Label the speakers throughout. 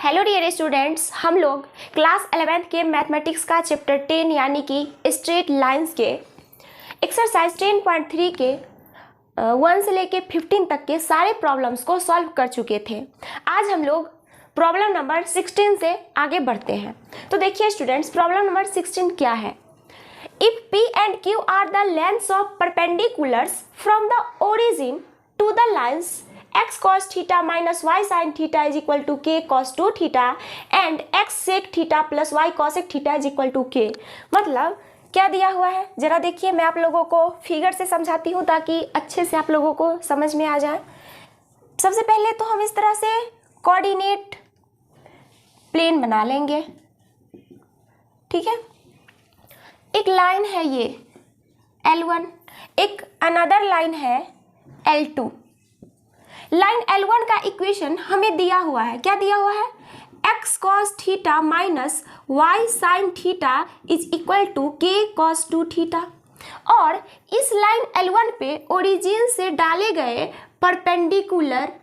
Speaker 1: Hello dear students, हम लोग class 11th के मैथमेटिक्स का चैप्टर 10 यानी कि स्ट्रेट लाइंस के एक्सरसाइज 10.3 के 1 से लेके 15 तक के सारे प्रॉब्लम्स को सॉल्व कर चुके थे। आज हम लोग प्रॉब्लम नंबर 16 से आगे बढ़ते हैं। तो देखिए स्टूडेंट्स, प्रॉब्लम नंबर 16 क्या है। If P and Q are the lengths of perpendiculars from the origin to the lines x cos theta minus y sin theta is equal to k cos 2 theta and x sec theta plus y cosec theta is equal to k। मतलब क्या दिया हुआ है, जरा देखिए। मैं आप लोगों को फिगर से समझाती हूँ ताकि अच्छे से आप लोगों को समझ में आ जाए। सबसे पहले तो हम इस तरह से कोऑर्डिनेट प्लेन बना लेंगे, ठीक है। एक लाइन है ये L1, एक अनदर लाइन है L2। लाइन L1 का इक्वेशन हमें दिया हुआ है, क्या दिया हुआ है, x cos theta minus y sin theta is equal to k cos 2 theta. और इस लाइन L1 पे ओरिजिन से डाले गए परपेंडिकुलर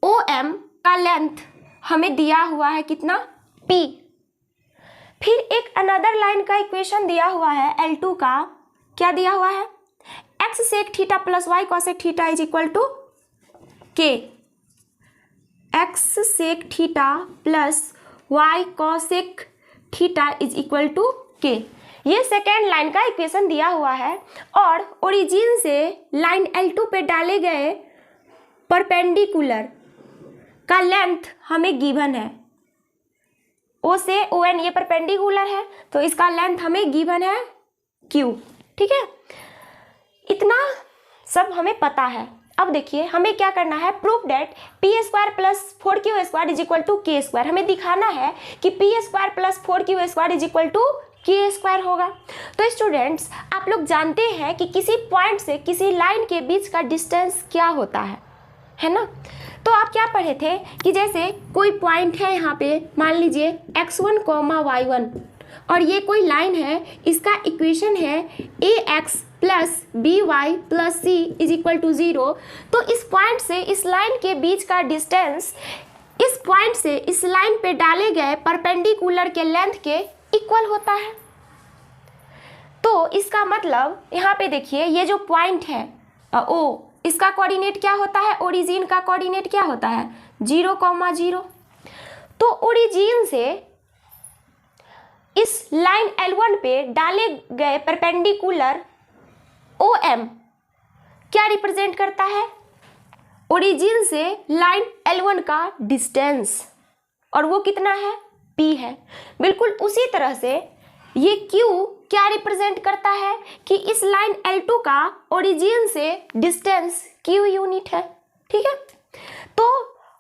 Speaker 1: OM का लेंथ हमें दिया हुआ है कितना, P। फिर एक अनदर लाइन का इक्वेशन दिया हुआ है L2 का, क्या दिया हुआ है, x sec theta plus y cosec theta is equal to k। x sec theta plus y cosec theta is equal to k। ये सेकेंड लाइन का इक्वेशन दिया हुआ है और ओरिजिन से लाइन L2 पे डाले गए परपेंडिकुलर का लेंथ हमें गिवन है। O से ON ये परपेंडिकुलर है तो इसका लेंथ हमें गिवन है Q, ठीक है। इतना सब हमें पता है। अब देखिए हमें क्या करना है, proof that p square plus 4q square is equal to k square. हमें दिखाना है कि p square plus 4q square is equal to k square होगा। तो स्टूडेंट्स, आप लोग जानते हैं कि किसी पॉइंट से किसी लाइन के बीच का डिस्टेंस क्या होता है ना। तो आप क्या पढ़े थे कि जैसे कोई पॉइंट है यहाँ पे, मान लीजिए x1, y1 और ये कोई लाइन है, इसका इक्वेशन है ax plus by plus c is equal to 0। तो इस पॉइंट से इस लाइन के बीच का डिस्टेंस इस पॉइंट से इस लाइन पे डाले गए परपेंडिकुलर के लेंथ के इक्वल होता है। तो इसका मतलब यहाँ पे देखिए, ये जो पॉइंट है O, इसका कोऑर्डिनेट क्या होता है, ओरिजिन का कोऑर्डिनेट क्या होता है, 0,0। तो ओरिजिन से इस लाइन L1 पे डाले गए परपेंडिकुलर OM क्या रिप्रेजेंट करता है, ओरिजिन से लाइन L1 का डिस्टेंस, और वो कितना है, P है। बिल्कुल उसी तरह से ये Q क्या रिप्रेजेंट करता है कि इस लाइन L2 का ओरिजिन से डिस्टेंस Q यूनिट है, ठीक है। तो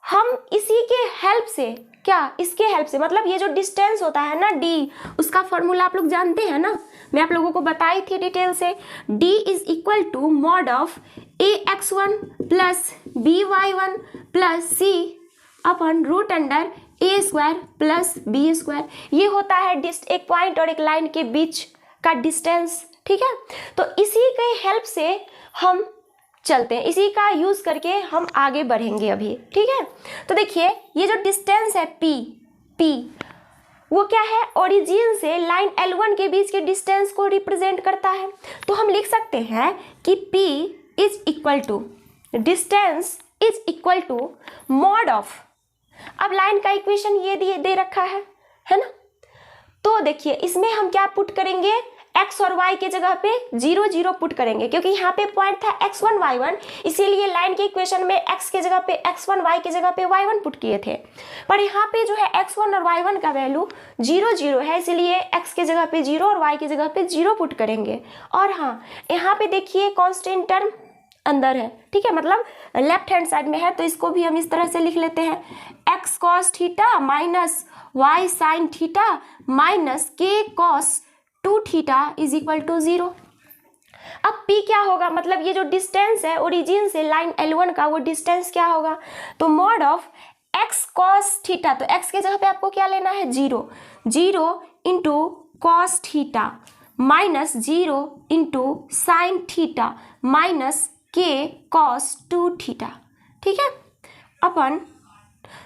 Speaker 1: हम इसी के हेल्प से, क्या इसके हेल्प से, मतलब ये जो डिस्टेंस होता है ना D, उसका फॉर्मूला आप लोग जानते हैं ना, मैं आप लोगों को बताई थी डिटेल से। D is equal to mod of ax1 plus by1 plus c upon root under a square plus b square. ये होता है एक पॉइंट और एक लाइन के बीच का डिस्टेंस, ठीक है। तो इसी के हेल्प से हम चलते हैं, इसी का यूज करके हम आगे बढ़ेंगे अभी, ठीक है। तो देखिए ये जो डिस्टेंस है P वो क्या है, ओरिजिन से लाइन L1 के बीच के डिस्टेंस को रिप्रेजेंट करता है। तो हम लिख सकते हैं कि P is equal to, distance is equal to mod of, अब लाइन का इक्वेशन ये दे रखा है ना। तो देखिए इसमें हम क्या पुट करेंगे, x और y के जगह पे 0 0 पुट करेंगे, क्योंकि यहाँ पे पॉइंट था x1 y1, इसीलिए लाइन के इक्वेशन में x के जगह पे x1, y के जगह पे y1 पुट किए थे। पर यहाँ पे जो है x1 और y1 का वैल्यू 0 0 है, इसीलिए x के जगह पे 0 और y के जगह पे 0 पुट करेंगे। और हाँ, यहाँ पे देखिए कांस्टेंट टर्म अंदर है, ठीक है, मतलब लेफ्ट हैंड साइड में है, तो इसको भी हम इस तरह से लिख लेते हैं, x cos theta minus y sin theta minus k cos 2 theta is equal to 0। अब P क्या होगा, मतलब ये जो डिस्टेंस है ओरिजिन से लाइन L1 का, वो डिस्टेंस क्या होगा, तो mod of x cos theta, तो x के जगह पे आपको क्या लेना है, 0 into cos theta minus 0 into sine theta minus k cos 2 theta, ठीक है, अपन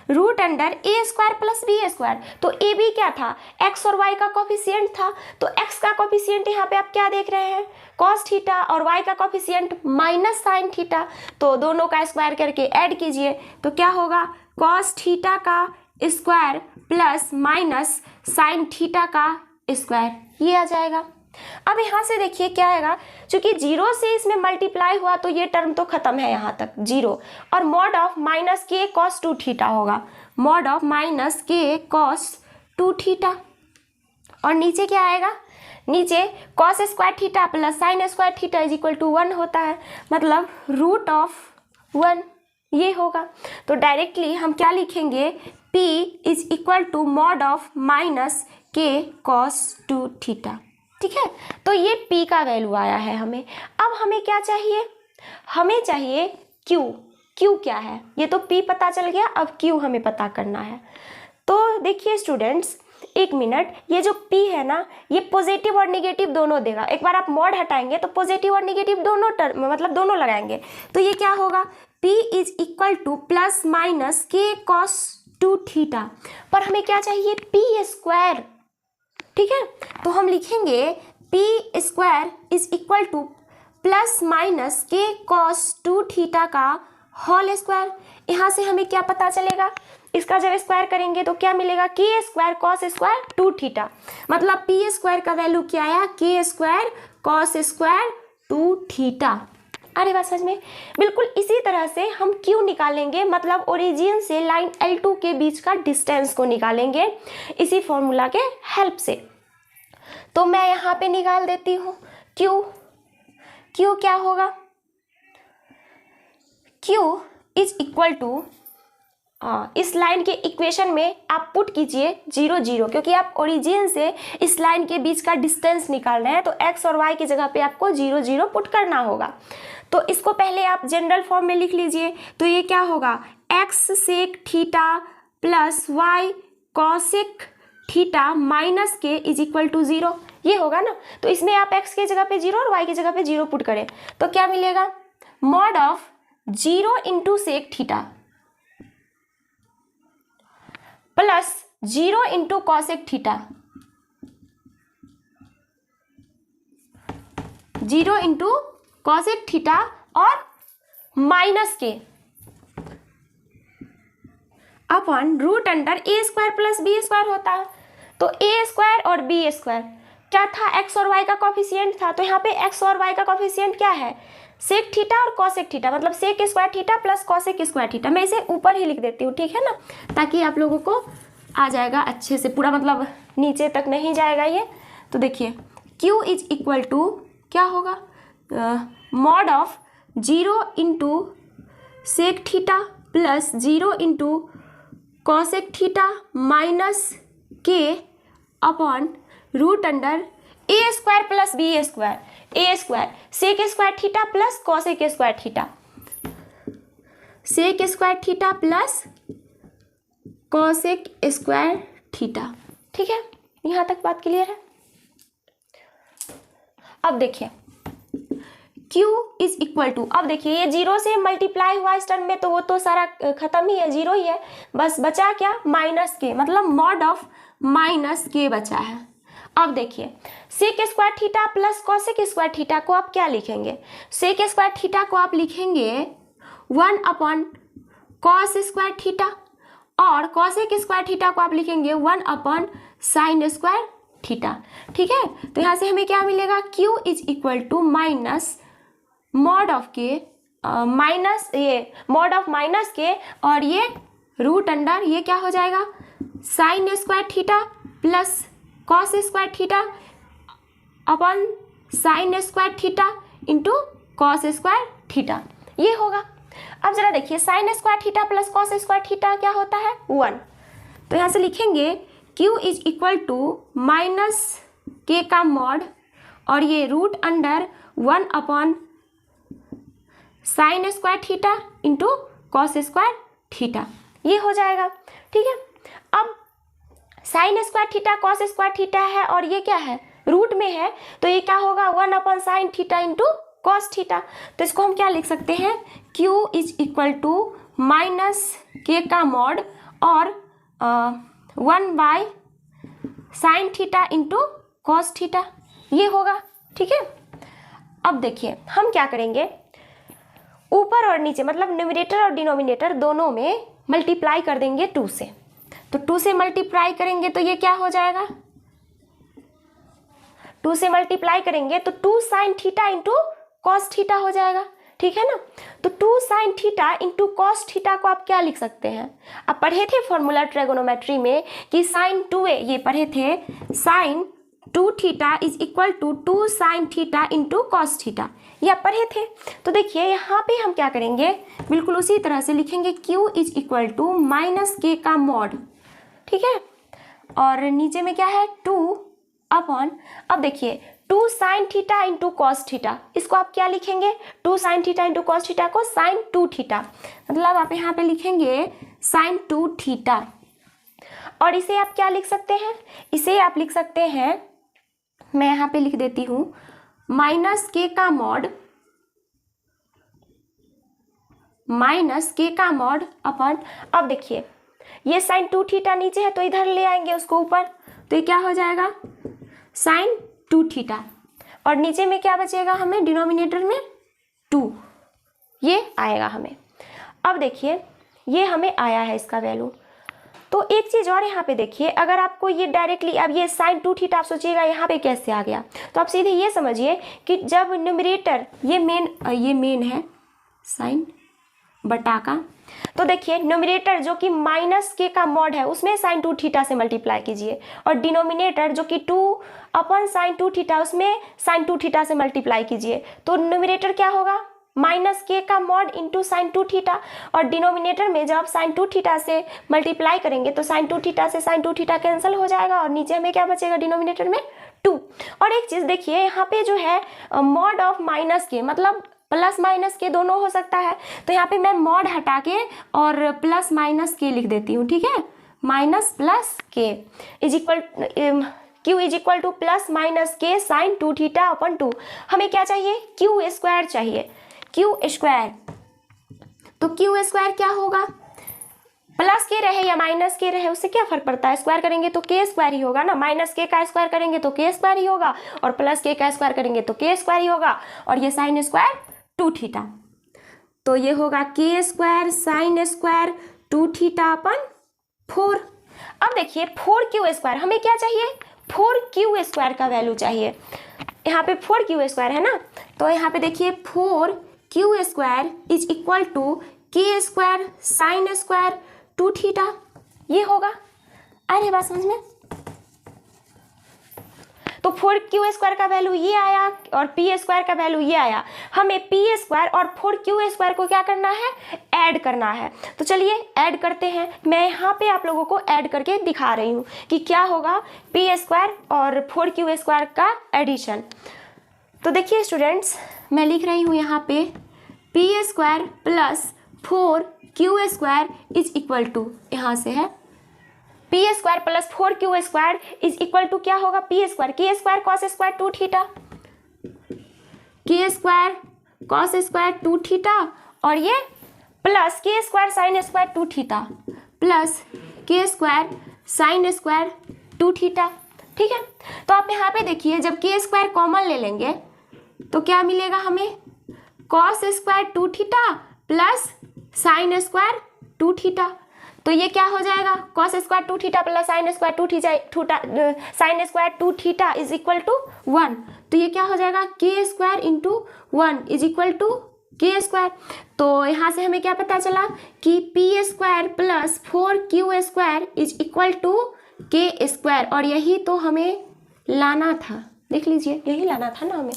Speaker 1: root under a square plus b square. तो ए बी क्या था, एक्स और वाई का कोफिशिएंट था, तो एक्स का कोफिशिएंट यहाँ पे आप क्या देख रहे हैं, कॉस थीटा, और वाई का कोफिशिएंट माइनस साइन थीटा। तो दोनों का स्क्वायर करके ऐड कीजिए तो क्या होगा, कॉस थीटा का square plus minus sine theta का स्क्वायर, ये आ जाएगा। अब यहाँ से देखिए क्या आएगा, चूंकि जीरो से इसमें मल्टीप्लाई हुआ तो ये टर्म तो खत्म है यहाँ तक जीरो, और mod of minus k cos 2 theta होगा, mod of minus k cos 2 theta. और नीचे क्या आएगा, नीचे cos square theta plus sine square theta is equal to 1 होता है, मतलब रूट ऑफ 1 ये होगा। तो डायरेक्टली हम क्या लिखेंगे, P is equal to mod of minus k cos 2 theta. ठीक है, तो ये P का वैल्यू आया है हमें। अब हमें क्या चाहिए, हमें चाहिए Q। Q क्या है, ये तो P पता चल गया, अब Q हमें पता करना है। तो देखिए स्टूडेंट्स, एक मिनट, ये जो P है ना, ये पॉजिटिव और निगेटिव दोनों देगा। एक बार आप मॉड हटाएंगे तो पॉजिटिव और निगेटिव दोनों टर्म मतलब दोनों लगाएंगे, तो ये क्या होगा, P is equal two plus minus k cos 2 theta. पर हमें क्या चाहिए, P स्क्वायर। ठीक है, तो हम लिखेंगे P square is equal two plus minus k cos 2 theta का होल स्क्वायर। यहाँ से हमें क्या पता चलेगा, इसका जब स्क्वायर करेंगे तो क्या मिलेगा, के स्क्वायर कॉस स्क्वायर 2 थीटा, मतलब P स्क्वायर का वैल्यू क्या आया, के स्क्वायर कॉस स्क्वायर 2 थीटा। अरे बात समझ में, बिल्कुल इसी तरह से हम Q निकालेंगे, मतलब ओरिजिन से लाइन L2 के बीच का डिस्टेंस को निकालेंगे इसी फॉर्मूला के हेल्प से। तो मैं यहाँ पे निकाल देती हूँ Q क्या होगा, Q इज इक्वल टू, इस लाइन के इक्वेशन में आप पुट कीजिए 0 0, क्योंकि आप ओरिजिन से इस लाइन के बीच का डिस्टेंस निकाल रहे हैं, तो x और y की जगह पे आपको 0 0 पुट करना होगा। तो इसको पहले आप जनरल फॉर्म में लिख लीजिए, तो ये क्या होगा, x sec theta plus y cosec theta minus k is equal to 0, ये होगा ना। तो इसमें आप x की जगह पे 0 और y की जगह पे 0 पुट करें तो क्या मिलेगा, mod of 0 into sec theta plus 0 into cosec theta, 0 into cosec theta और minus k upon root under a square plus b square होता है। तो ए स्क्वायर और बी स्क्वायर क्या था, एक्स और वाई का कोफिशिएंट था, तो यहाँ पे एक्स और वाई का कोफिशिएंट क्या है, सेक थीटा और कॉसेक थीटा, मतलब sec square theta plus cosec square theta. मैं इसे ऊपर ही लिख देती हूँ, ठीक है ना, ताकि आप लोगों को आ जाएगा अच्छे से, पूरा मतलब नीचे तक नहीं जाएगा ये। तो देखिए Q इज इक्वल टू क्या होगा, mod of 0 into sec theta plus 0 into cosec theta minus k upon root under a square plus b square, a square sec square theta plus cosec square theta, sec square theta plus cosec square theta. ठीक है, यहाँ तक बात clear है। अब देखिए Q is equal to, अब देखिए ये 0 से मल्टीप्लाई हुआ इस टर्म में, तो वो तो सारा खत्म ही है, 0 ही है, बस बचा क्या, माइनस के, मतलब मॉड ऑफ माइनस के बचा है। अब देखिए sec square theta plus cosec square theta को आप क्या लिखेंगे, सेक स्क्वायर थीटा को आप लिखेंगे 1 अपॉन कॉस स्क्वायर थीटा, और कॉसेक स्क्वायर थीटा को आप लिखेंगे 1 अपॉन साइन स्क्वायर थीटा। ठीक है, तो यहाँ से हमें क्या मिलेगा, Q is equal to minus mod of k, minus ये मॉड ऑफ माइनस के, और ये रूट अंडर ये क्या हो जाएगा, sine square theta plus cos square theta upon sine square theta into cos square theta, ये होगा। अब जरा देखिए sine square theta plus cos square theta क्या होता है, 1। तो यहाँ से लिखेंगे Q is equal to minus k का मॉड, और ये root under 1 upon sine square theta into cos square theta, ये हो जाएगा। ठीक है, अब sine square theta cos square theta है और ये क्या है, रूट में है, तो ये क्या होगा, 1 upon sine theta into cos theta. तो इसको हम क्या लिख सकते हैं, Q is equal to minus k का मॉड और 1 sin theta into cos theta, ये होगा। ठीक है, अब देखिए हम क्या करेंगे, ऊपर और नीचे मतलब न्यूमरेटर और डिनोमिनेटर दोनों में मल्टीप्लाई कर देंगे 2 से। तो 2 से मल्टीप्लाई करेंगे तो ये क्या हो जाएगा, 2 से मल्टीप्लाई करेंगे तो 2 sin theta into cos theta हो जाएगा। ठीक है ना, तो 2 sin theta into cos theta को आप क्या लिख सकते हैं, आप पढ़े थे फॉर्मूला ट्रिगोनोमेट्री में कि sin 2a, ये पढ़े थे sin 2 theta is equal to 2 sin theta into cos theta, ये आप पढ़े थे। तो देखिए यहाँ पे हम क्या करेंगे, बिल्कुल उसी तरह से लिखेंगे q is equal to minus k का मॉड। ठीक है, और नीचे में क्या है 2 अपॉन, अब देखिए 2 sin theta into cos theta, इसको आप क्या लिखेंगे, 2 sin theta into cos theta को sin 2 थीटा, मतलब आप यहाँ पे लिखेंगे sin 2 थीटा। और इसे आप क्या लिख सकते हैं, इसे आप लिख सकते हैं, मैं यहाँ पे लिख देती हूँ माइनस के का मॉड, माइनस के का मॉड अपॉन, अब देखिए ये sin 2 थीटा नीचे है तो इधर ले आएंगे उसको ऊपर, तो ये क्या हो जाएगा sin 2 थीटा, और नीचे में क्या बचेगा हमें, डिनोमिनेटर में 2, ये आएगा हमें। अब देखिए ये हमें आया है इसका वैल्यू। तो एक चीज़ और यहाँ पे देखिए, अगर आपको ये डायरेक्टली, अब ये sin 2 थीटा आप सोचिएगा यहाँ पे कैसे आ गया, तो आप सीधे ये समझिए कि जब न्यूमरेटर, ये मेन है sin बटा का, तो देखिए न्यूमरेटर जो कि माइनस के का मॉड है उसमें sin 2 थीटा से मल्टीप्लाई कीजिए, और डिनोमिनेटर जो कि 2 अपन sin 2 थीटा उसमें sin 2 थीटा से मल्टीप्लाई कीजिए, तो न्यूमरेटर क्या होगा माइनस के का मॉड इंटू sin 2 थीटा, और डिनोमिनेटर में जब आप sin 2 थीटा से मल्टीप्लाई करेंगे तो sin 2 थीटा से sin 2 थीटा कैंसिल हो जाएगा, और नीचे हमें क्या बचेगा डिनोमिनेटर में 2। और एक चीज़ देखिए यहाँ पे जो है मॉड ऑफ माइनस के, मतलब प्लस माइनस के दोनों हो सकता है, तो यहाँ पे मैं मॉड हटा के और प्लस माइनस के लिख देती हूँ। ठीक है, माइनस प्लस के is equal q is equal two plus minus के sin 2 थीटा अपन 2, हमें क्या चाहिए, q स्क्वायर चाहिए, q स्क्वायर। तो q स्क्वायर क्या होगा, प्लस के रहे या माइनस के रहे उससे क्या फर्क पड़ता है, स्क्वायर करेंगे तो के स्क्वायर ही होगा ना, माइनस के का स्क्वायर करेंगे तो के स्क्वायर ही होगा, और प्लस के का स्क्वायर करेंगे तो के स्क्वायर ही होगा, और ये sin स्क्वायर 2 थीटा, तो ये होगा के स्क्वायर sin स्क्वायर 2 थीटा अपन 4। अब देखिए 4q स्क्वायर, हमें क्या चाहिए, 4q स्क्वायर का वैल्यू चाहिए, यहाँ पे 4q स्क्वायर है ना, तो यहाँ पे देखिए 4q square is equal to k square sin square 2 theta, ये होगा। अरे बात समझ में, तो 4q स्क्वायर का वैल्यू ये आया और p स्क्वायर का वैल्यू ये आया, हमें p स्क्वायर और 4q स्क्वायर को क्या करना है, ऐड करना है। तो चलिए ऐड करते हैं, मैं यहाँ पे आप लोगों को ऐड करके दिखा रही हूँ कि क्या होगा p स्क्वायर और 4q स्क्वायर का एडिशन। तो देखिए स्टूडेंट्स, मैं लिख रही हूँ यहाँ पे p square plus 4q square is equal to, यहाँ से है p square plus 4q square is equal to क्या होगा, p square k square cos square 2 theta, k square cos square 2 theta, और ये plus k square sine square 2 theta plus k square sine square 2 theta. ठीक है, तो आप यहाँ पे देखिए जब k स्क्वायर कॉमन ले लेंगे तो क्या मिलेगा हमें, cos square 2 theta plus sine square 2 theta, तो ये क्या हो जाएगा, cos square 2 theta plus sine square 2 theta, sine square 2 theta is equal to 1, तो ये क्या हो जाएगा k square into 1 is equal to k square. तो यहाँ से हमें क्या पता चला कि p square plus 4q square is equal to k square, और यही तो हमें लाना था, देख लीजिए यही लाना था ना हमें।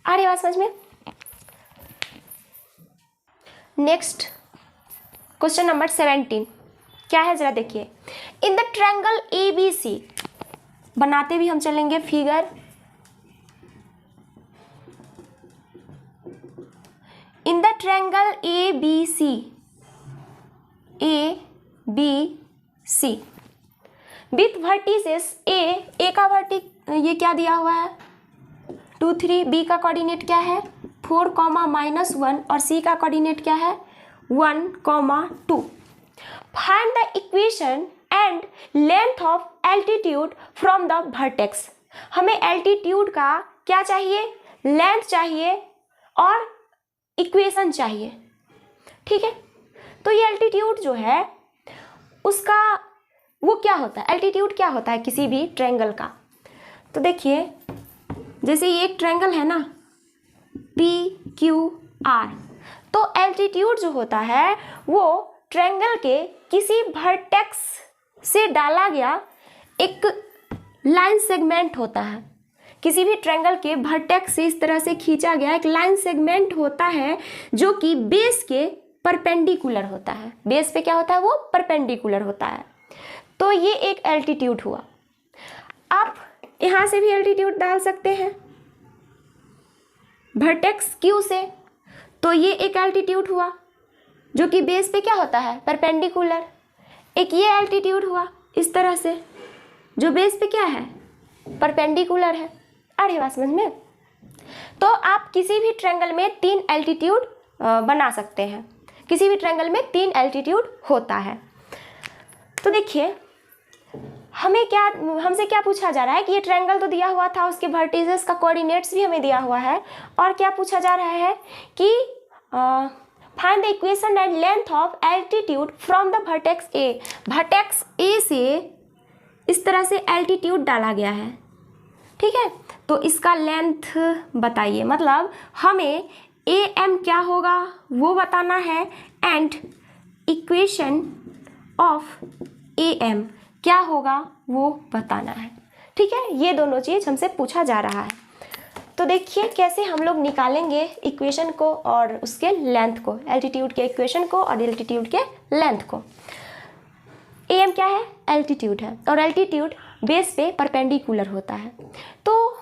Speaker 1: आ रही बात समझ में। नेक्स्ट क्वेश्चन नंबर 17 क्या है जरा देखिए, इन द ट्रायंगल ABC, बनाते भी हम चलेंगे figure, in the triangle ABC with vertices A का वर्टिक ये क्या दिया हुआ है 2 3, B का कोऑर्डिनेट क्या है 4, -1 और C का कोऑर्डिनेट क्या है 1, 2। Find the equation and length of altitude from the vertex. हमें एल्टीट्यूड का क्या चाहिए, लेंथ चाहिए और इक्वेशन चाहिए। ठीक है, तो ये एल्टीट्यूड जो है उसका वो क्या होता है, एल्टीट्यूड क्या होता है किसी भी ट्रायंगल का। तो देखिए जैसे ये एक ट्रायंगल है ना PQR, तो एल्टीट्यूड जो होता है वो ट्रायंगल के किसी वर्टेक्स से डाला गया एक लाइन सेगमेंट होता है। किसी भी ट्रायंगल के वर्टेक्स से इस तरह से खींचा गया एक लाइन सेगमेंट होता है जो कि बेस के परपेंडिकुलर होता है। बेस पे क्या होता है, वो परपेंडिकुलर होता है। तो ये एक एल्टीट्यूड हुआ। आप यहां से भी एल्टीट्यूड डाल सकते हैं वर्टेक्स Q से, तो ये एक एल्टीट्यूड हुआ जो कि बेस पे क्या होता है, परपेंडिकुलर। एक ये एल्टीट्यूड हुआ इस तरह से जो बेस पे क्या है, परपेंडिकुलर है। आ रही बात समझ में। तो आप किसी भी ट्रायंगल में 3 एल्टीट्यूड बना सकते हैं। किसी भी ट्रायंगल में 3 एल्टीट्यूड होता है। तो देखिए हमसे क्या पूछा जा रहा है कि ये ट्रायंगल तो दिया हुआ था, उसके वर्टिसेस का कोऑर्डिनेट्स भी हमें दिया हुआ है, और क्या पूछा जा रहा है कि find the equation and length of altitude from the vertex A। Vertex A से इस तरह से एल्टीट्यूड डाला गया है। ठीक है, तो इसका लेंथ बताइए, मतलब हमें AM क्या होगा वो बताना है एंड इक्वेशन ऑफ AM क्या होगा वो बताना है। ठीक है, ये दोनों चीज़ हमसे पूछा जा रहा है। तो देखिए कैसे हम लोग निकालेंगे इक्वेशन को और उसके लेंथ को, एल्टीट्यूड के इक्वेशन को और एल्टीट्यूड के लेंथ को। AM क्या है, एल्टीट्यूड है, और एल्टीट्यूड बेस पे परपेंडिकुलर होता है। तो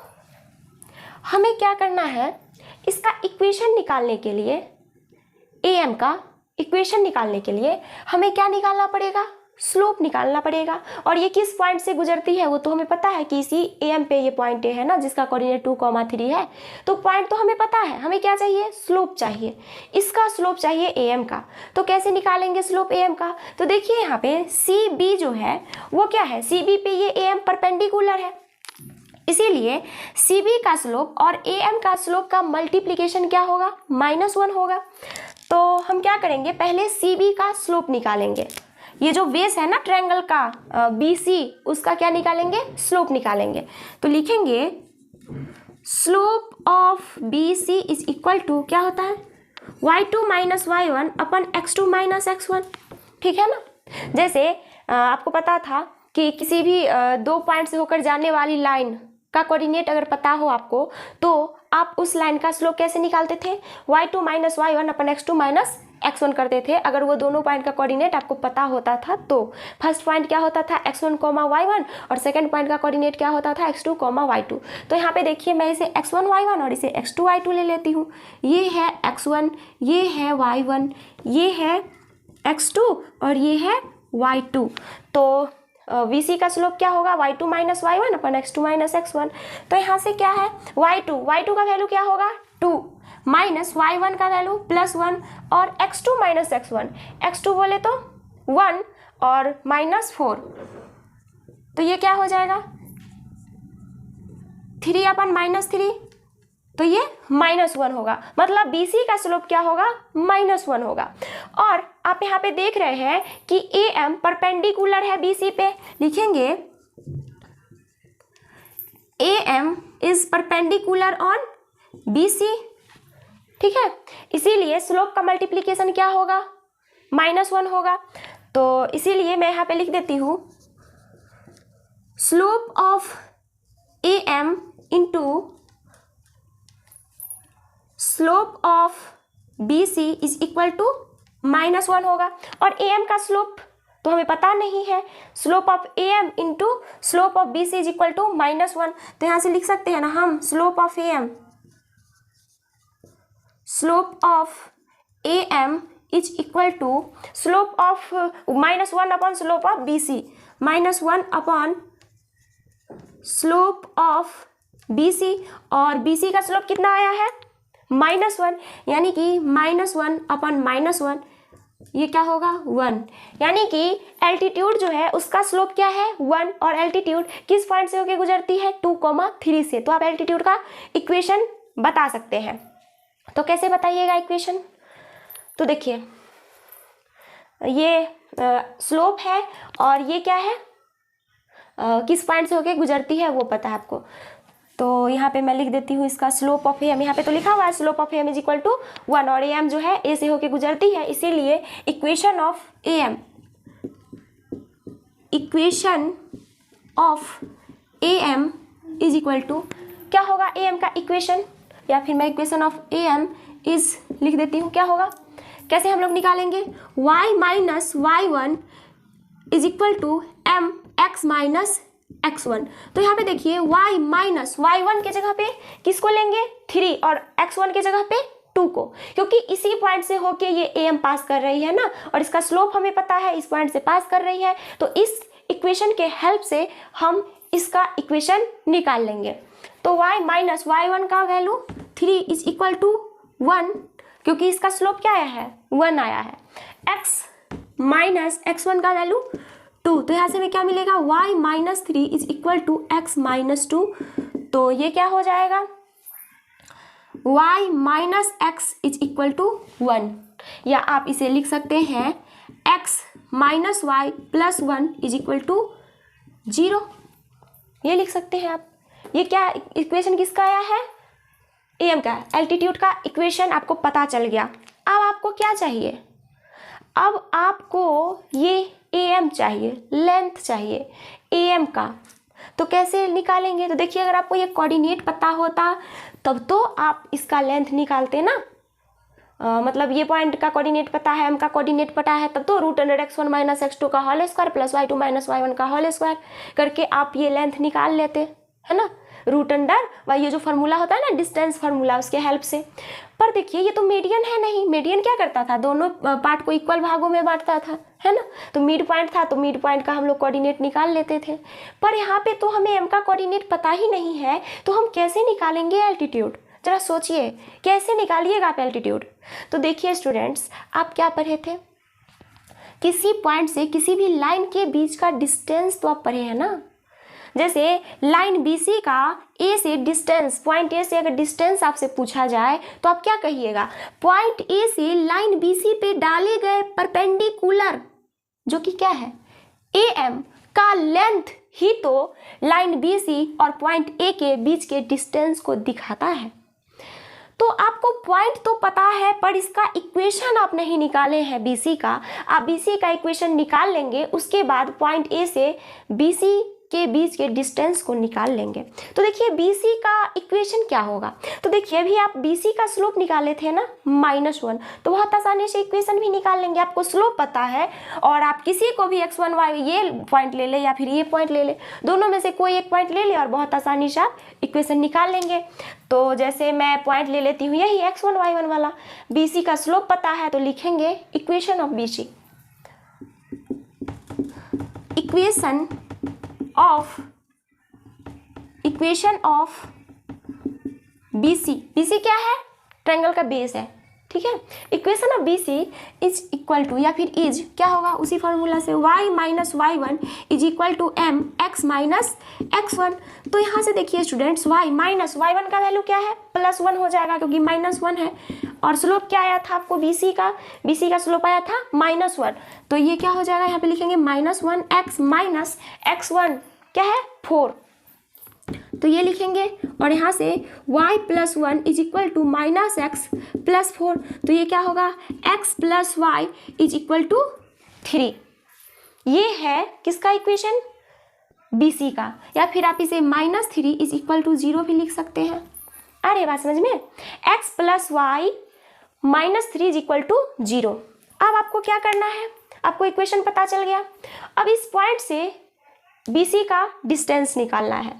Speaker 1: हमें क्या करना है, इसका इक्वेशन निकालने के लिए, AM का इक्वेशन निकालने के लिए हमें क्या निकालना पड़ेगा, स्लोप निकालना पड़ेगा। और ये किस पॉइंट से गुजरती है वो तो हमें पता है कि इसी AM पे ये पॉइंट है ना, जिसका कोऑर्डिनेट 2,3 है। तो पॉइंट तो हमें पता है, हमें क्या चाहिए, स्लोप चाहिए। इसका स्लोप चाहिए AM का। तो कैसे निकालेंगे स्लोप AM का, तो देखिए यहाँ पे CB जो है वो क्या है, CB पे ये AM परपेंडिकुलर है, इसीलिए CB का स्लोप और AM का स्लोप का मल्टीप्लिकेशन क्या होगा, -1 होगा। तो हम क्या करेंगे, पहले CB का स्लोप निकालेंगे। ये जो बेस है ना ट्रायंगल का BC, उसका क्या निकालेंगे, स्लोप निकालेंगे। तो लिखेंगे slope of BC is equal to क्या होता है, y2 - y1 अपन x2 - x1। ठीक है ना, जैसे आपको पता था कि किसी भी 2 पॉइंट से होकर जाने वाली लाइन का कोऑर्डिनेट अगर पता हो आपको, तो आप उस लाइन का स्लोप कैसे निकालते थे, y2 - y1 अपन x2 - x1 करते थे। अगर वो दोनों पॉइंट का कोऑर्डिनेट आपको पता होता था तो फर्स्ट पॉइंट क्या होता था, x1, y1, और सेकंड पॉइंट का कोऑर्डिनेट क्या होता था, x2, y2। तो यहाँ पे देखिए मैं इसे x1, y1 और इसे x2, y2 ले लेती हूँ। ये है x1, ये है y1, ये है x2 और ये है y2। तो VC का स्लोप क्या होगा, y2 - y1 अपन x2 - x1। तो यहाँ से क्या है, y2 का वैल्यू क्या होगा, 2 माइनस y1 का वैल्यू +1 और x2 - x1, x2 बोले तो 1 और -4, तो ये क्या हो जाएगा 3 अपन -3, तो ये -1 होगा। मतलब BC का स्लोप क्या होगा, -1 होगा। और आप यहाँ पे देख रहे हैं कि AM परपेंडिकुलर है BC पे, लिखेंगे AM is perpendicular on BC। ठीक है, इसीलिए स्लोप का मल्टीप्लिकेशन क्या होगा, -1 होगा। तो इसीलिए मैं यहाँ पे लिख देती हूँ slope of AM into slope of BC is equal to -1 होगा। और AM का स्लोप तो हमें पता नहीं है, slope of AM into slope of BC is equal to -1। तो यहाँ से लिख सकते हैं ना हम, slope of AM is equal to slope of -1 upon slope of BC, -1 upon slope of BC, और BC का स्लोप कितना आया है, -1, यानी कि -1 अपॉन -1, ये क्या होगा 1, यानी कि एल्टीट्यूड जो है उसका स्लोप क्या है 1 और एल्टीट्यूड किस पॉइंट से होके गुजरती है 2,3 से। तो आप एल्टीट्यूड का इक्वेशन बता सकते हैं। तो कैसे बताइएगा इक्वेशन? तो देखिए ये स्लोप है और ये क्या है किस पॉइंट से होके गुजरती है वो पता है आपको। तो यहाँ पे मैं लिख देती हूँ इसका स्लोप ऑफ एम, यहाँ पे तो लिखा हुआ है slope of M is equal to 1 और एम जो है ए से होके गुजरती है, इसीलिए equation of A M is equal to क्या होगा ए एम का इक्वेशन, या फिर मैं equation of A M is लिख देती हूँ। क्या होगा, कैसे हम लोग निकालेंगे, y minus y1 is equal to m x minus x1। तो यहाँ पे देखिए y माइनस y1 के जगह पे किसको लेंगे 3 और x1 के जगह पे 2 को, क्योंकि इसी पॉइंट से होके ये am पास कर रही है ना, और इसका स्लोप हमें पता है इस पॉइंट से पास कर रही है। तो इस इक्वेशन के हेल्प से हम इसका इक्वेशन निकाल लेंगे। तो y माइनस y1 का वैल्यू 3 इज इक्वल टू 1, क्योंकि इसका स्लोप क्या आया है 1 आया है। x माइनस x1 का वैल्यू 2, तो यहाँ से हमें क्या मिलेगा y minus 3 is equal to x minus 2। तो ये क्या हो जाएगा y minus x is equal to 1, या आप इसे लिख सकते हैं x minus y plus 1 is equal to 0, ये लिख सकते हैं आप। ये क्या इक्वेशन किसका आया है एम का, एल्टीट्यूड का इक्वेशन आपको पता चल गया। अब आपको क्या चाहिए, अब आपको ये एम चाहिए, लेंथ चाहिए एम का। तो कैसे निकालेंगे, तो देखिए अगर आपको ये कोऑर्डिनेट पता होता तब तो आप इसका लेंथ निकालते ना। मतलब ये पॉइंट का कोऑर्डिनेट पता है, एम का कोऑर्डिनेट पता है, तब तो √x1 माइनस x2 का whole square plus y2 minus y1 का होल स्क्वायर करके आप ये लेंथ निकाल लेते, है ना, √, ये जो फार्मूला होता है ना डिस्टेंस फार्मूला, उसके हेल्प से। पर देखिए ये तो मीडियन है नहीं, मीडियन क्या करता था दोनों पार्ट को इक्वल भागों में बांटता था, है ना। तो मिड पॉइंट था, तो मिड पॉइंट का हम लोग कोऑर्डिनेट निकाल लेते थे। पर यहाँ पे तो हमें एम का कोऑर्डिनेट पता ही नहीं है, तो हम कैसे निकालेंगे एल्टीट्यूड, जरा सोचिए कैसे निकालिएगा आप एल्टीट्यूड। तो देखिए स्टूडेंट्स, आप क्या पढ़े थे, किसी पॉइंट से किसी भी लाइन के बीच का डिस्टेंस तो आप पढ़े हैं ना। जैसे लाइन BC का A से डिस्टेंस, पॉइंट A से अगर डिस्टेंस आपसे पूछा जाए तो आप क्या कहिएगा, पॉइंट A से लाइन BC पे डाले गए परपेंडिकुलर जो कि क्या है AM का लेंथ ही तो लाइन BC और पॉइंट A के बीच के डिस्टेंस को दिखाता है। तो आपको पॉइंट तो पता है पर इसका इक्वेशन आप नहीं निकाले हैं BC का। आप BC का इक्वेशन निकाल लेंगे, उसके बाद पॉइंट A से BC के बीच के डिस्टेंस को निकाल लेंगे। तो देखिए BC का इक्वेशन क्या होगा, तो देखिए अभी आप BC का स्लोप निकाले थे ना -1, तो बहुत आसानी से इक्वेशन भी निकाल लेंगे। आपको स्लोप पता है और आप किसी को भी x1 y ये पॉइंट ले ले या फिर ये पॉइंट ले ले, दोनों में से कोई एक पॉइंट ले ले और बहुत आसानी से आप इक्वेशन निकाल लेंगे। तो जैसे मैं पॉइंट ले लेती हूँ यही x1 y1 वाला, BC का स्लोप पता है तो लिखेंगे equation of BC, equation of BC। BC क्या है, ट्रायंगल का बेस है, ठीक है। Equation of BC is equal to, या फिर इज क्या होगा उसी फार्मूला से, y minus y1 is equal to m x minus x1। तो यहाँ से देखिए स्टूडेंट्स, y माइनस y1 का वैल्यू क्या है +1 हो जाएगा क्योंकि -1 है, और स्लोप क्या आया था आपको BC का स्लोप आया था -1। तो ये क्या हो जाएगा, यहाँ पे लिखेंगे -1x माइनस x1 क्या है 4, तो ये लिखेंगे। और यहाँ से y plus 1 is equal to -x plus 4, तो ये क्या होगा x plus y is equal to 3। ये है किसका इक्वेशन BC का, या फिर आप इसे -3 इज इक्वल टू 0 भी लिख सकते हैं। आ रही है बात समझ में, x plus y -3 is equal to 0। अब आपको क्या करना है, आपको इक्वेशन पता चल गया। अब इस पॉइंट से BC का डिस्टेंस निकालना है,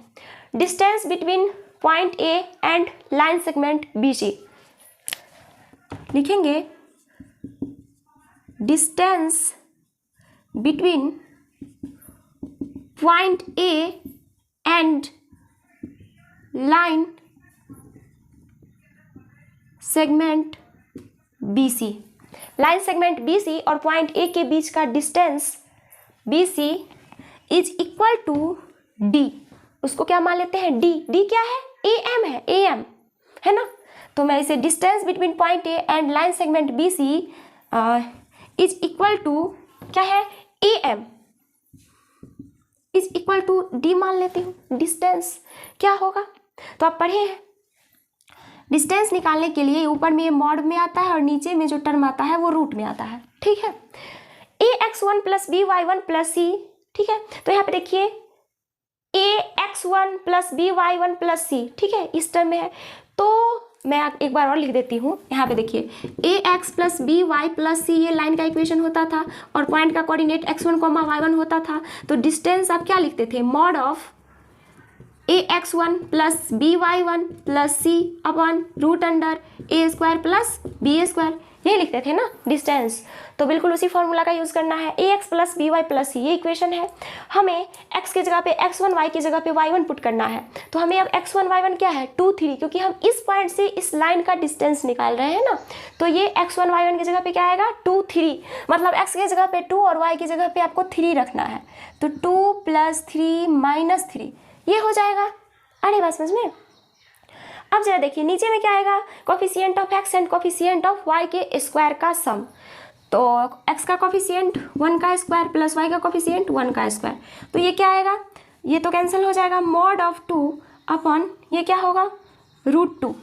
Speaker 1: distance between point A and line segment BC। लिखेंगे distance between point A and line segment BC। Line segment B C और पॉइंट ए के बीच का distance B C is equal to D, उसको क्या मान लेते हैं डी, डी क्या है ए एम है ना। तो मैं इसे distance between point A and line segment B C is equal to क्या है A M is equal to D मान लेती हूँ। डिस्टेंस क्या होगा, तो आप पढ़े हैं डिस्टेंस निकालने के लिए ऊपर में ये मॉड में आता है और नीचे में जो टर्म आता है वो रूट में आता है, ठीक है। A x one plus b y one plus c, ठीक है। तो यहाँ पे देखिए a x one plus b y one plus c, ठीक है, इस टर्म में है। तो मैं एक बार और लिख देती हूँ, यहाँ पे देखिए a x plus b y plus c ये लाइन का इक्वेशन होता था और पॉइंट का coordinate x one comma y one होता था। तो डिस्टेंस आप क्या लिखते थे, mod of a x one plus b y one plus c upon root under a square plus b square, यही लिखते थे ना डिस्टेंस। तो बिल्कुल उसी फॉर्मूला का यूज़ करना है। A x plus b y plus c ये इक्वेशन है, हमें एक्स की जगह पे एक्स वन, वाई की जगह पे वाई वन पुट करना है। तो हमें अब एक्स वन वाई वन क्या है 2 3, क्योंकि हम इस पॉइंट से इस लाइन का डिस्टेंस निकाल रहे हैं ना। तो ये एक्स वन वाई वन की जगह पे क्या आएगा 2 3, मतलब एक्स की जगह पे 2 और वाई की जगह पे आपको 3 रखना है। तो 2 + 3 - 3 ये हो जाएगा। अरे बात समझ में। अब जरा देखिए नीचे में क्या आएगा, coefficient of x and coefficient of y के स्क्वायर का सम। तो एक्स का कोफिशिएंट 1 का स्क्वायर प्लस वाई का कोफिशिएंट 1 का स्क्वायर, तो ये क्या आएगा, ये तो कैंसिल हो जाएगा। मॉड ऑफ 2 अपॉन ये क्या होगा √2,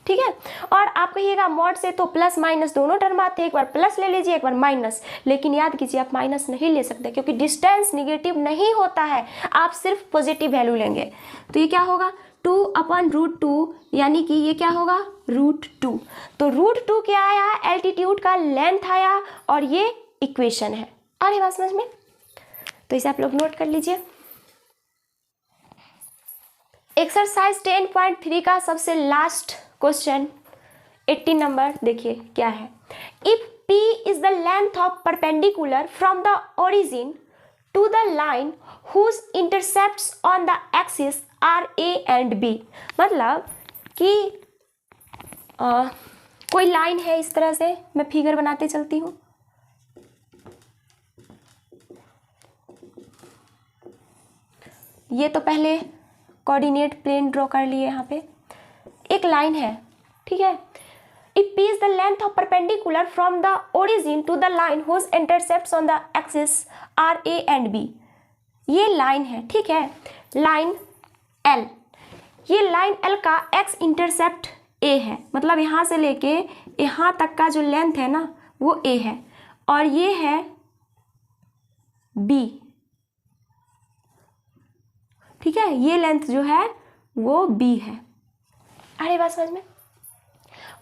Speaker 1: ठीक है। और आप कहिएगा मॉड से तो प्लस माइनस दोनों टर्म आते हैं, एक बार प्लस ले लीजिए एक बार माइनस, लेकिन याद कीजिए आप माइनस नहीं ले सकते क्योंकि डिस्टेंस निगेटिव नहीं होता है, आप सिर्फ पॉजिटिव वैल्यू लेंगे। तो ये क्या होगा 2 अपॉन √2, यानी कि ये क्या होगा √2। तो √2 क्या आया, एल्टीट्यूड का लेंथ आया और ये इक्वेशन है। और ये बात समझ में, तो इसे आप लोग नोट कर लीजिए। एक्सरसाइज 10.3 का सबसे लास्ट क्वेश्चन 18 नंबर देखिए क्या है। If P is the length of perpendicular from the origin to the line whose intercepts on the axis are A and B, मतलब कि कोई लाइन है इस तरह से, मैं फिगर बनाते चलती हूँ। ये तो पहले कोऑर्डिनेट प्लेन ड्रॉ कर लिए, यहाँ पे एक लाइन है, ठीक है। If P is the length of perpendicular from the origin to the line whose intercepts on the axis are A and B, ये लाइन है, ठीक है, लाइन L। ये लाइन L का x इंटरसेप्ट A है, मतलब यहाँ से लेके यहाँ तक का जो लेंथ है ना वो A है और ये है B, ठीक है, ये लेंथ जो है वो B है। अरे बात समझ में।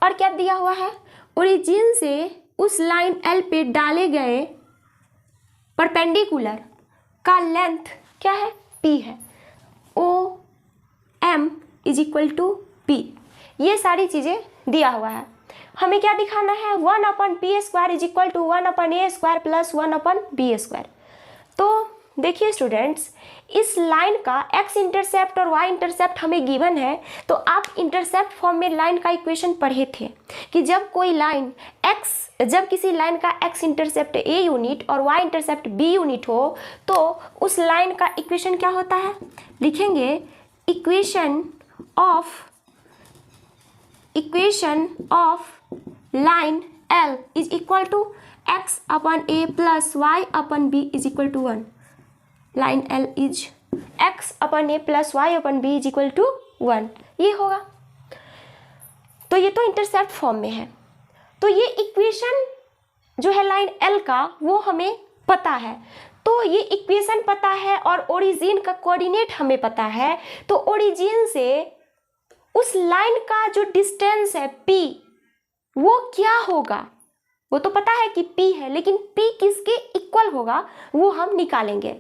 Speaker 1: और क्या दिया हुआ है, ओरिजिन से उस लाइन L पे डाले गए परपेंडिकुलर का लेंथ क्या है P है, OM = P। ये सारी चीज़ें दिया हुआ है, हमें क्या दिखाना है 1/P² = 1/A² + 1/B²। तो देखिए स्टूडेंट्स, इस लाइन का x इंटरसेप्ट और y इंटरसेप्ट हमें गिवन है। तो आप इंटरसेप्ट फॉर्म में लाइन का इक्वेशन पढ़े थे कि जब किसी लाइन का x इंटरसेप्ट a यूनिट और y इंटरसेप्ट b यूनिट हो तो उस लाइन का इक्वेशन क्या होता है, लिखेंगे equation of line L is equal to x/a + y/b = 1। Line L is x/a + y/b = 1, ये होगा। तो ये तो इंटरसेप्ट फॉर्म में है। तो ये इक्वेशन जो है लाइन L का वो हमें पता है, तो ये इक्वेशन पता है और ओरिजिन का कोऑर्डिनेट हमें पता है। तो ओरिजिन से उस लाइन का जो डिस्टेंस है P वो क्या होगा, वो तो पता है कि P है, लेकिन P किसके इक्वल होगा वो हम निकालेंगे।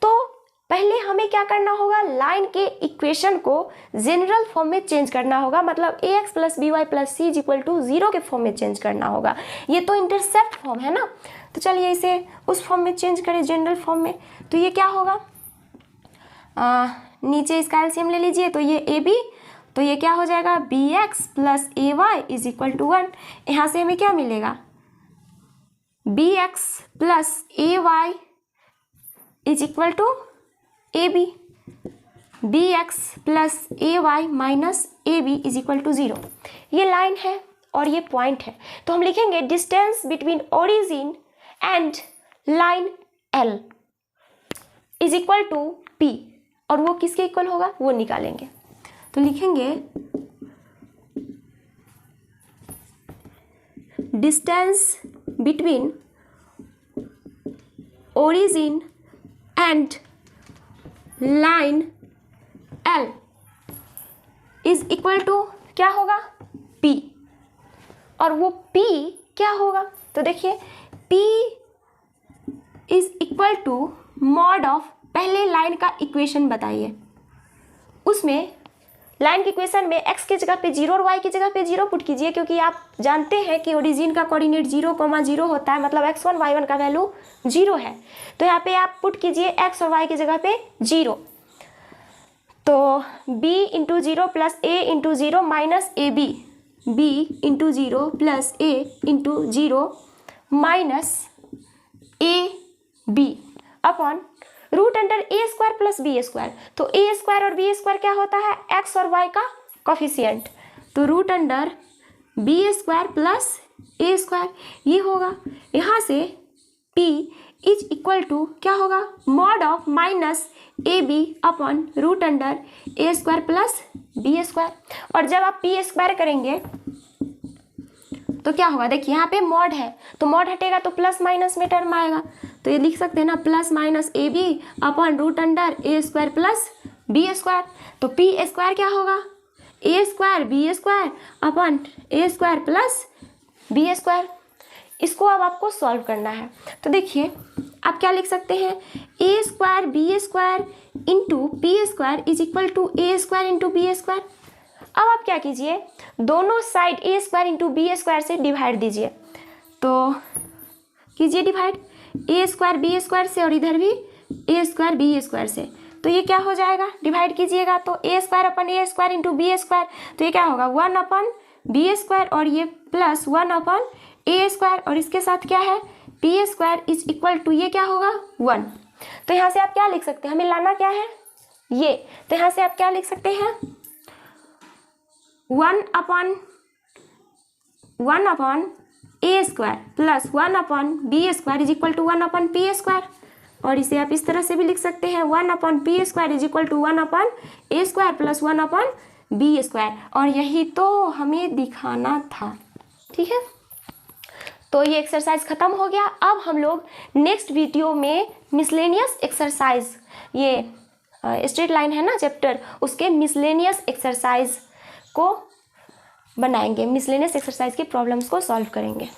Speaker 1: तो पहले हमें क्या करना होगा, लाइन के इक्वेशन को जनरल फॉर्म में चेंज करना होगा, मतलब ax + by + c = 0 के फॉर्म में चेंज करना होगा। ये तो इंटरसेप्ट फॉर्म है ना, तो चलिए इसे उस फॉर्म में चेंज करें जनरल फॉर्म में। तो ये क्या होगा, नीचे इसका एलसीएम ले लीजिए, तो ये AB, तो ये क्या हो जाएगा bx + ay = 1। यहाँ से हमें क्या मिलेगा b x plus a y is equal to a b, b x plus a y minus a b is equal to 0। ये लाइन है और ये पॉइंट है, तो हम लिखेंगे distance between origin and line L is equal to P, और वो किसके इक्वल होगा वो निकालेंगे। तो लिखेंगे distance between origin and line L is equal to क्या होगा P, और वो P क्या होगा, तो देखिए P is equal to mod of, पहले लाइन का इक्वेशन बताइए, उसमें लाइन की इक्वेशन में x की जगह पे 0 और y की जगह पे 0 पुट कीजिए, क्योंकि आप जानते हैं कि ओरिजिन का कोऑर्डिनेट 0,0 होता है, मतलब x1 y1 का वैल्यू 0 है। तो यहाँ पे आप पुट कीजिए x और y की जगह पे 0, तो b into 0 plus a into 0 minus a b, b into 0 plus a into 0 minus a b upon root under a square plus b square. तो ए स्क्वायर और बी स्क्वायर क्या होता है, एक्स और वाई का कोफिशिएंट, तो root under b square plus a square ये होगा। यहाँ से p इज इक्वल टू क्या होगा, mod of minus a b upon root under a square plus b square. और जब आप p स्क्वायर करेंगे तो क्या होगा, देखिए यहाँ पे मॉड है, तो मॉड हटेगा तो प्लस माइनस में टर्म आएगा, तो ये लिख सकते हैं ना plus minus a b upon root under a square plus b square. तो पी स्क्वायर क्या होगा, a square b square upon A square plus b square. इसको अब आपको सॉल्व करना है, तो देखिए आप क्या लिख सकते हैं, a square b square into p square is equal to a square into b square. अब आप क्या कीजिए, दोनों side a square into b square से डिवाइड दीजिए, तो कीजिए divide a square b square से और इधर भी ए स्क्वायर बी स्क्वायर से, तो ये क्या हो जाएगा, डिवाइड कीजिएगा तो a square upon A square into b square, तो ये क्या होगा 1 अपन बी स्क्वायर और ये प्लस 1 अपन ए स्क्वायर, और इसके साथ क्या है p square is equal to ये क्या होगा 1। तो यहाँ से आप क्या लिख सकते हैं, हमें लाना क्या है ये, तो यहाँ से आप क्या लिख सकते हैं 1 upon A square plus 1 upon B square is equal to 1 upon P square, और इसे आप इस तरह से भी लिख सकते हैं 1 upon P square is equal to 1 upon A square plus 1 upon B square, और यही तो हमें दिखाना था। ठीक है, तो ये एक्सरसाइज खत्म हो गया। अब हम लोग नेक्स्ट वीडियो में मिसलेनियस एक्सरसाइज, ये स्ट्रेट लाइन है ना चैप्टर, उसके मिसलेनियस एक्सरसाइज को बनाएंगे, मिसलेनियस एक्सरसाइज की प्रॉब्लम्स को सॉल्व करेंगे।